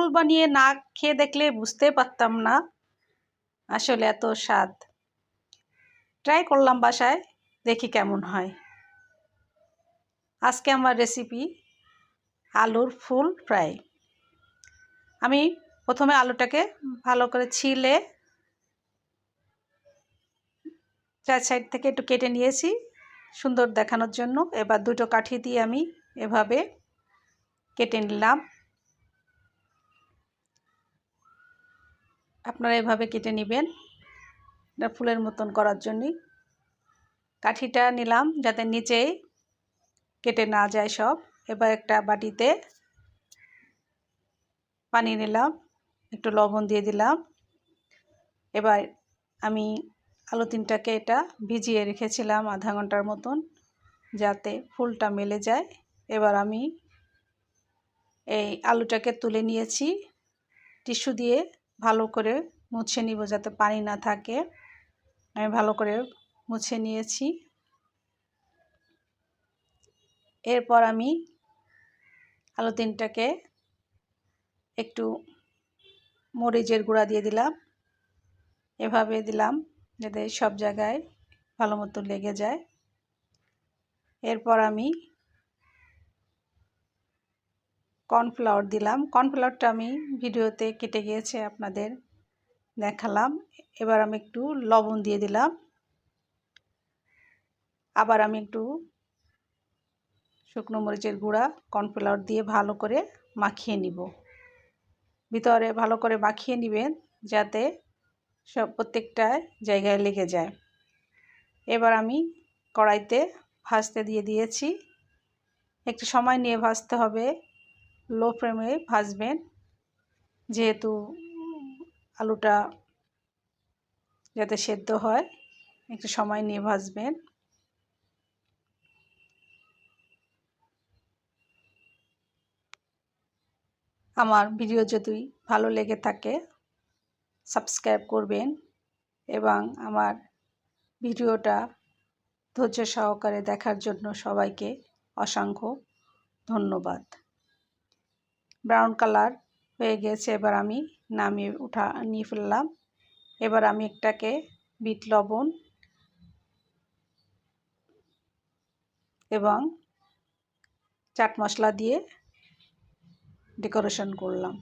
ফুল বানিয়ে না খেয়ে দেখলে বুঝতে পারতাম না আসলে এত স্বাদ। ট্রাই করলাম বাসায়, দেখি কেমন হয়। আজকে আমার রেসিপি আলুর ফুল ফ্রাই। আমি প্রথমে আলুটাকে ভালো করে ছিলে চার সাইড থেকে একটু কেটে নিয়েছি সুন্দর দেখানোর জন্য। এবার দুটো কাঠি দিয়ে আমি এভাবে কেটে নিলাম। আপনারা এভাবে কেটে নেবেন, এটা ফুলের মতন করার জন্যই। কাঠিটা নিলাম যাতে নিচে কেটে না যায় সব। এবার একটা বাটিতে পানি নিলাম, একটু লবণ দিয়ে দিলাম। এবার আমি আলু তিনটাকে এটা ভিজিয়ে রেখেছিলাম আধা ঘন্টার মতন যাতে ফুলটা মেলে যায়। এবার আমি এই আলুটাকে তুলে নিয়েছি, টিস্যু দিয়ে ভালো করে মুছে নিব যাতে পানি না থাকে। আমি ভালো করে মুছে নিয়েছি। এরপর আমি আলু তিনটাকে একটু মরিচের গুঁড়া দিয়ে দিলাম, এভাবে দিলাম যাতে সব জায়গায় ভালো মতো লেগে যায়। এরপর আমি কর্নফ্লাওয়ার দিলাম। কর্নফ্লাওয়ারটা আমি ভিডিওতে কেটে গিয়েছে, আপনাদের দেখালাম। এবার আমি একটু লবণ দিয়ে দিলাম। আবার আমি একটু শুকনো মরিচের গুঁড়া কর্নফ্লাওয়ার দিয়ে ভালো করে মাখিয়ে নিব। ভিতরে ভালো করে মাখিয়ে নেবেন যাতে সব প্রত্যেকটা জায়গায় লেগে যায়। এবার আমি কড়াইতে ভাজতে দিয়ে দিয়েছি। একটু সময় নিয়ে ভাজতে হবে, লো ফ্লেমে ভাজবেন যেহেতু আলুটা যাতে সেদ্ধ হয়। একটু সময় নিয়ে ভাজবেন। আমার ভিডিও যদি ভালো লেগে থাকে সাবস্ক্রাইব করবেন এবং আমার ভিডিওটা ধৈর্য সহকারে দেখার জন্য সবাইকে অসংখ্য ধন্যবাদ। ব্রাউন কালার হয়ে গেছে, এবার আমি নিয়ে ফেললাম। এবার আমি একটাকে বিট লবণ এবং চাট মশলা দিয়ে ডেকোরেশন করলাম।